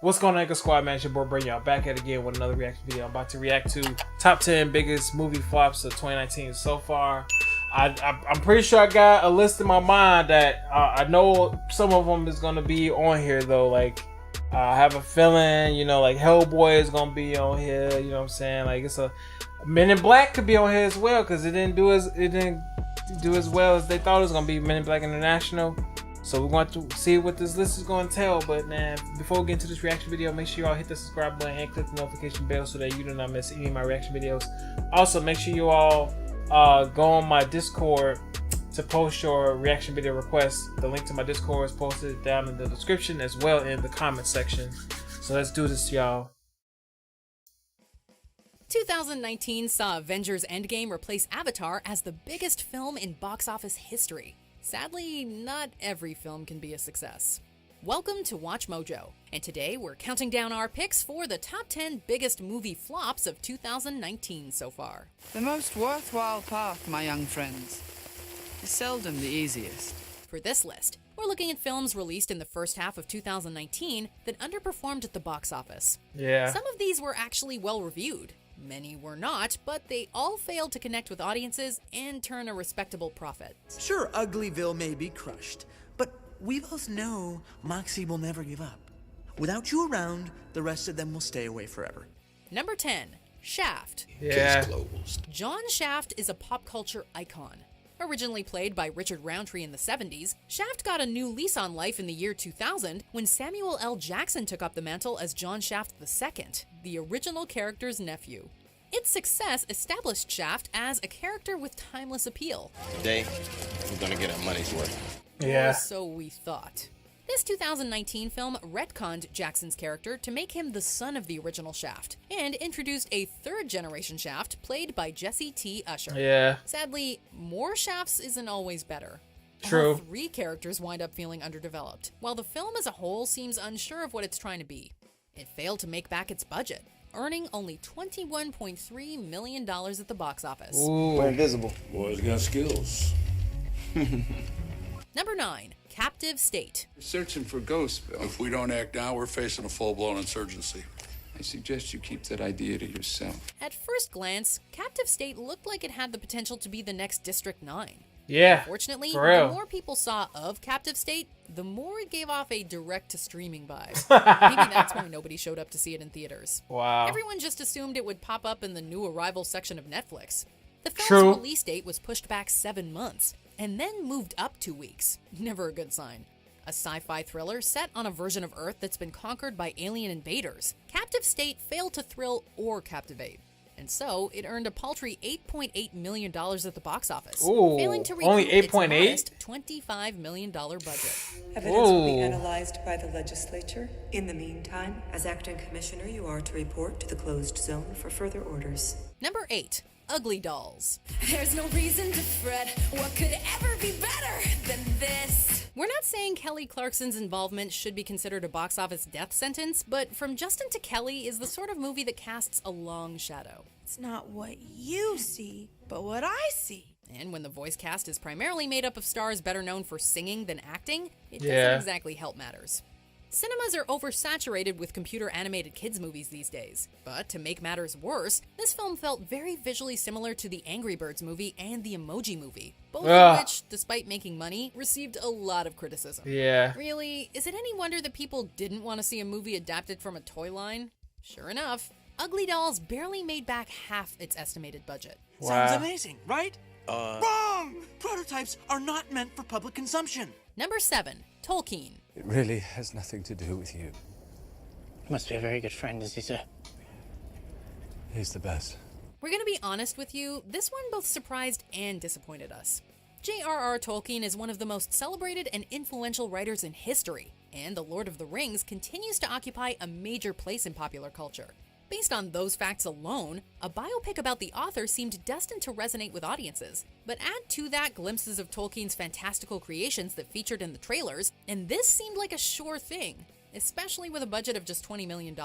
What's going on, Nigga Squad, man? It's your boy Bray, y'all back at it again with another reaction video. I'm about to react to top 10 biggest movie flops of 2019 so far. I'm pretty sure I got a list in my mind that I know some of them is going to be on here, though. Like, I have a feeling, you know, like Hellboy is going to be on here, you know what I'm saying? Like, it's a Men in Black could be on here as well, because it didn't do as well as they thought it was going to be. Men in Black International. So we're going to see what this list is going to tell. But man, before we get into this reaction video, make sure y'all hit the subscribe button and click the notification bell so that you do not miss any of my reaction videos. Also, make sure you all go on my Discord to post your reaction video requests. The link to my Discord is posted down in the description as well in the comment section. So let's do this, y'all. 2019 saw Avengers Endgame replace Avatar as the biggest film in box office history. Sadly, not every film can be a success. Welcome to Watch Mojo, and today we're counting down our picks for the top 10 biggest movie flops of 2019 so far. The most worthwhile path, my young friends, is seldom the easiest. For this list, we're looking at films released in the first half of 2019 that underperformed at the box office. Yeah. Some of these were actually well reviewed. Many were not, but they all failed to connect with audiences and turn a respectable profit. Sure, Uglyville may be crushed, but we both know Moxie will never give up. Without you around, the rest of them will stay away forever. Number 10, Shaft. Yeah. John Shaft is a pop culture icon. Originally played by Richard Roundtree in the 70s, Shaft got a new lease on life in the year 2000 when Samuel L. Jackson took up the mantle as John Shaft II, the original character's nephew. Its success established Shaft as a character with timeless appeal. Today, we're gonna get our money's worth. Yeah. Or so we thought. This 2019 film retconned Jackson's character to make him the son of the original Shaft, and introduced a third-generation Shaft played by Jesse T. Usher. Yeah. Sadly, more Shafts isn't always better. True. All three characters wind up feeling underdeveloped, while the film as a whole seems unsure of what it's trying to be. It failed to make back its budget, earning only $21.3 million at the box office. Ooh. We're invisible. Boy's got skills. Number 9, Captive State. We're searching for ghosts, Bill. If we don't act now, we're facing a full-blown insurgency. I suggest you keep that idea to yourself. At first glance, Captive State looked like it had the potential to be the next District 9. Yeah. Fortunately, for real. the more people saw of Captive State, the more it gave off a direct-to-streaming vibe. Maybe that's why nobody showed up to see it in theaters. Wow. Everyone just assumed it would pop up in the new arrival section of Netflix. The film's True. release date was pushed back 7 months, and then moved up 2 weeks. Never a good sign. A sci-fi thriller set on a version of Earth that's been conquered by alien invaders, Captive State failed to thrill or captivate. And so, it earned a paltry $8.8 million at the box office, Ooh, failing to only recoup its 8.8? modest $25 million budget. Evidence will be Ooh. analyzed by the legislature. In the meantime, as acting commissioner, you are to report to the closed zone for further orders. Number 8, Ugly Dolls. There's no reason to fret. What could ever be better than this? We're not saying Kelly Clarkson's involvement should be considered a box office death sentence, but From Justin to Kelly is the sort of movie that casts a long shadow. It's not what you see, but what I see. And when the voice cast is primarily made up of stars better known for singing than acting, it Yeah. doesn't exactly help matters. Cinemas are oversaturated with computer-animated kids' movies these days. But to make matters worse, this film felt very visually similar to the Angry Birds movie and the Emoji movie, both Ugh. of which, despite making money, received a lot of criticism. Yeah. Really, is it any wonder that people didn't want to see a movie adapted from a toy line? Sure enough, Ugly Dolls barely made back half its estimated budget. Wow. Sounds amazing, right? Wrong! Prototypes are not meant for public consumption. Number 7, Tolkien. It really has nothing to do with you. He must be a very good friend, is he, sir? He's the best. We're gonna be honest with you, this one both surprised and disappointed us. J.R.R. Tolkien is one of the most celebrated and influential writers in history, and The Lord of the Rings continues to occupy a major place in popular culture. Based on those facts alone, a biopic about the author seemed destined to resonate with audiences. But add to that glimpses of Tolkien's fantastical creations that featured in the trailers, and this seemed like a sure thing, especially with a budget of just $20 million.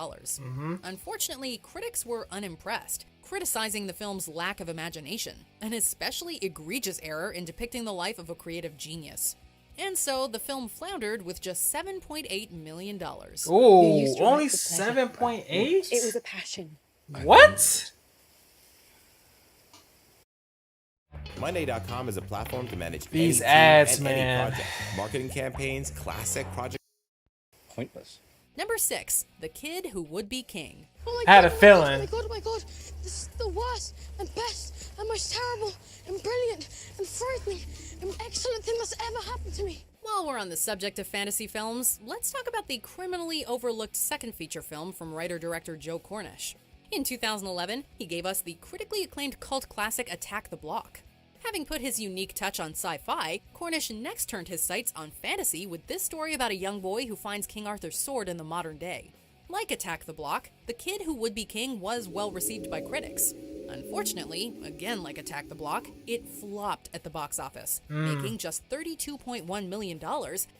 Unfortunately, critics were unimpressed, criticizing the film's lack of imagination, an especially egregious error in depicting the life of a creative genius. And so the film floundered with just $7.8 million. Ooh, only 7.8? It was a passion. What? Monday.com is a platform to manage These any ads, team and man. any project. Marketing campaigns, classic project. Pointless. Number 6, The Kid Who Would Be King. Oh I had a feeling. Oh my god, oh my god. This is the worst and best and most terrible and brilliant and frightening and excellent thing that's ever happened to me. While we're on the subject of fantasy films, let's talk about the criminally overlooked second feature film from writer-director Joe Cornish. In 2011, he gave us the critically acclaimed cult classic Attack the Block. Having put his unique touch on sci-fi, Cornish next turned his sights on fantasy with this story about a young boy who finds King Arthur's sword in the modern day. Like Attack the Block, The Kid Who Would Be King was well received by critics. Unfortunately, again like Attack the Block, it flopped at the box office, making just $32.1 million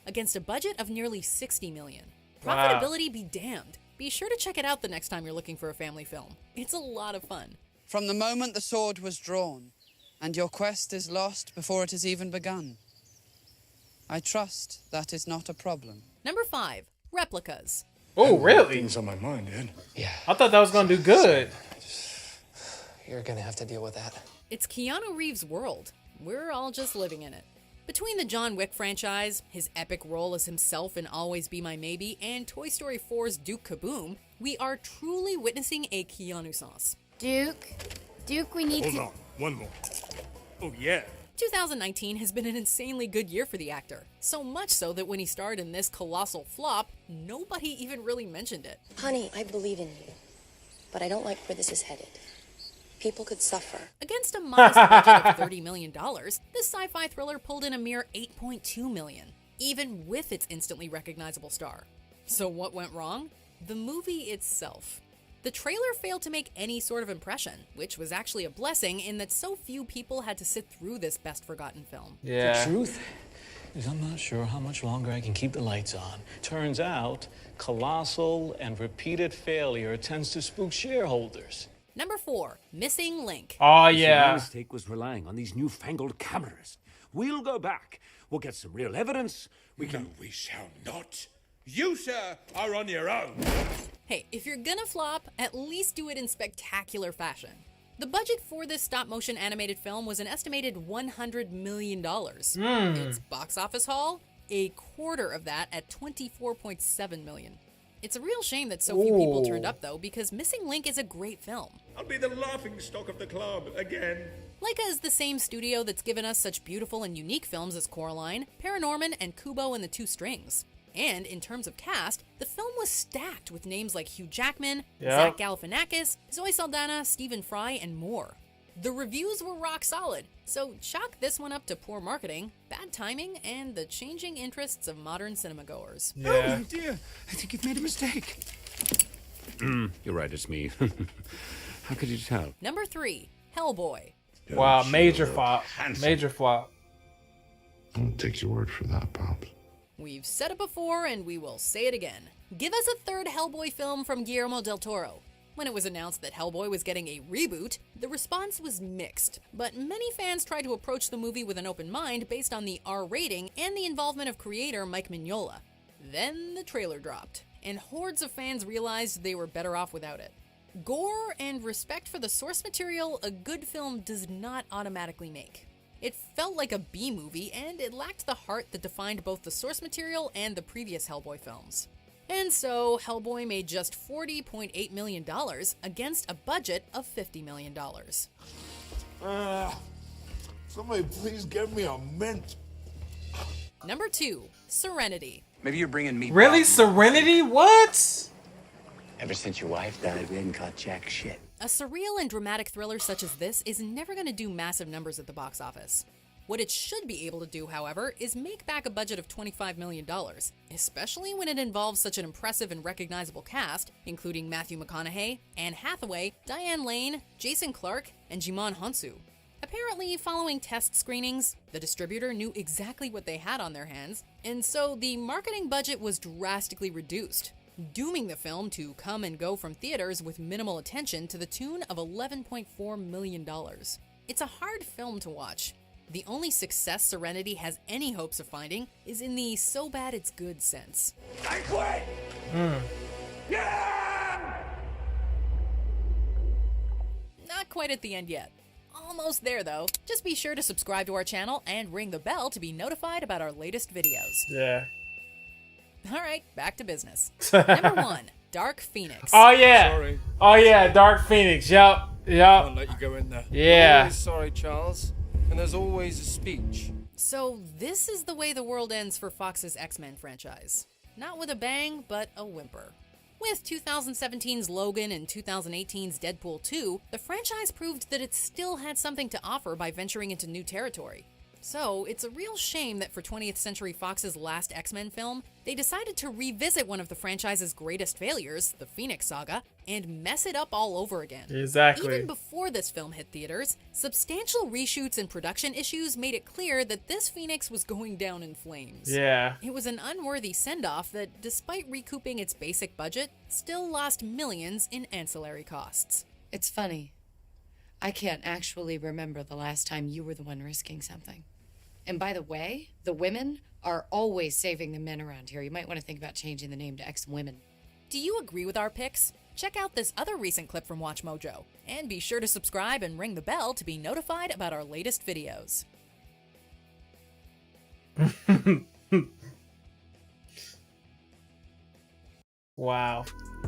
against a budget of nearly $60 million. Wow. Profitability be damned. Be sure to check it out the next time you're looking for a family film. It's a lot of fun. From the moment the sword was drawn, and your quest is lost before it has even begun. I trust that is not a problem. Number 5, Replicas. Oh, really? Things on my mind, Ed. Yeah. I thought that was gonna do good. You're gonna have to deal with that. It's Keanu Reeves' world. We're all just living in it. Between the John Wick franchise, his epic role as himself in Always Be My Maybe, and Toy Story 4's Duke Kaboom, we are truly witnessing a Keanu-sance. Duke, we need Hold on, one more. Oh, yeah. 2019 has been an insanely good year for the actor. So much so that when he starred in this colossal flop, nobody even really mentioned it. Honey, I believe in you, but I don't like where this is headed. People could suffer. Against a modest budget of $30 million, this sci-fi thriller pulled in a mere $8.2 million, even with its instantly recognizable star. So what went wrong? The movie itself. The trailer failed to make any sort of impression, which was actually a blessing in that so few people had to sit through this best-forgotten film. The truth is I'm not sure how much longer I can keep the lights on. Turns out, colossal and repeated failure tends to spook shareholders. Number 4, Missing Link. Oh, My yeah. mistake was relying on these newfangled cameras. We'll go back. We'll get some real evidence. We shall not. You, sir, are on your own. Hey, if you're gonna flop, at least do it in spectacular fashion. The budget for this stop-motion animated film was an estimated $100 million. Its box office haul? A quarter of that at $24.7 million. It's a real shame that so few people turned up, though, because Missing Link is a great film. I'll be the laughingstock of the club again. Laika is the same studio that's given us such beautiful and unique films as Coraline, Paranorman, and Kubo and the Two Strings. And in terms of cast, the film was stacked with names like Hugh Jackman, Zach Galifianakis, Zoe Saldana, Stephen Fry, and more. The reviews were rock solid, so chalk this one up to poor marketing, bad timing, and the changing interests of modern cinemagoers. Oh, dear. I think you've made a mistake. You're right, it's me. How could you tell? Number 3, Hellboy. Wow, major flop. Major flop. I'll take your word for that, Pops. We've said it before, and we will say it again. Give us a third Hellboy film from Guillermo del Toro. When it was announced that Hellboy was getting a reboot, the response was mixed, but many fans tried to approach the movie with an open mind based on the R rating and the involvement of creator Mike Mignola. Then the trailer dropped, and hordes of fans realized they were better off without it. Gore and respect for the source material a good film does not automatically make. It felt like a B-movie, and it lacked the heart that defined both the source material and the previous Hellboy films. And so, Hellboy made just $40.8 million against a budget of $50 million. Somebody please get me a mint. Number 2, Serenity. Maybe you're bringing me Really? Serenity? What? Ever since your wife died, we hadn't caught jack shit. A surreal and dramatic thriller such as this is never going to do massive numbers at the box office. What it should be able to do, however, is make back a budget of $25 million, especially when it involves such an impressive and recognizable cast, including Matthew McConaughey, Anne Hathaway, Diane Lane, Jason Clarke, and Jimon Hounsou. Apparently, following test screenings, the distributor knew exactly what they had on their hands, and so the marketing budget was drastically reduced, dooming the film to come and go from theaters with minimal attention to the tune of $11.4 million. It's a hard film to watch. The only success Serenity has any hopes of finding is in the so bad it's good sense. I quit! Not quite at the end yet. Almost there though. Just be sure to subscribe to our channel and ring the bell to be notified about our latest videos. Yeah. Alright, back to business. Number 1, Dark Phoenix. Oh yeah. Sorry. Oh yeah, Dark Phoenix. Yup. Can't let you go in there. Yeah. Always sorry, Charles. And there's always a speech. So this is the way the world ends for Fox's X-Men franchise. Not with a bang, but a whimper. With 2017's Logan and 2018's Deadpool 2, the franchise proved that it still had something to offer by venturing into new territory. So it's a real shame that for 20th Century Fox's last X-Men film, they decided to revisit one of the franchise's greatest failures, the Phoenix Saga, and mess it up all over again. Exactly. Even before this film hit theaters, substantial reshoots and production issues made it clear that this Phoenix was going down in flames. Yeah. It was an unworthy send-off that, despite recouping its basic budget, still lost millions in ancillary costs. It's funny. I can't actually remember the last time you were the one risking something. And by the way, the women are always saving the men around here. You might want to think about changing the name to X-Women. Do you agree with our picks? Check out this other recent clip from Watch Mojo. And be sure to subscribe and ring the bell to be notified about our latest videos. Wow.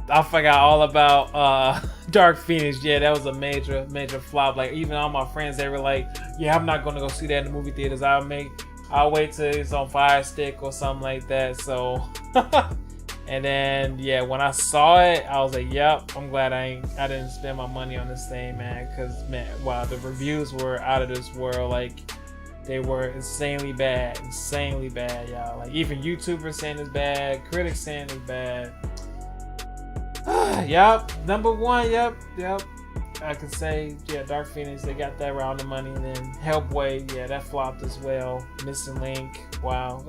I forgot all about Dark Phoenix. Yeah, that was a major flop. Like, even all my friends, they were like, yeah, I'm not gonna go see that in the movie theaters. I'll wait till it's on Fire Stick or something like that. So and then yeah, when I saw it, I was like, yep, I'm glad I didn't spend my money on this thing, man. Cause man, wow, the reviews were out of this world. Like, they were insanely bad, y'all. Like, even YouTubers saying it's bad, critics saying it's bad. Yep, number 1, yep. I could say, yeah, Dark Phoenix, they got that round of money. And then Hellboy, yeah, that flopped as well. Missing Link, wow.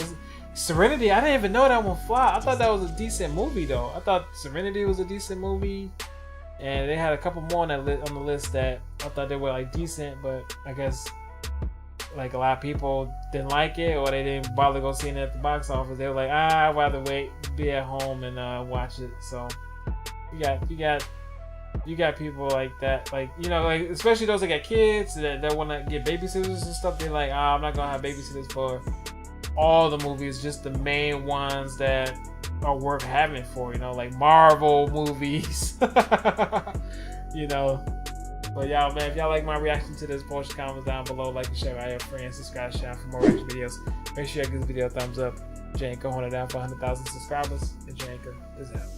Serenity, I didn't even know that one flopped. I thought that was a decent movie, though. I thought Serenity was a decent movie. And they had a couple more on the list that I thought they were, like, decent. But I guess, like, a lot of people didn't like it, or they didn't bother go seeing it at the box office. They were like, I'd rather wait, be at home and watch it. So you got people like that, like, you know, like, especially those that got kids that want to get babysitters and stuff. They're like, I'm not gonna have babysitters for all the movies, just the main ones that are worth having for, you know, like Marvel movies. You know. But y'all, man, if y'all like my reaction to this, post your comments down below, like and share with all your friends, subscribe, share for more reaction videos. Make sure you give this video a thumbs up. Janko, hold it down for 100,000 subscribers, and Janko is out.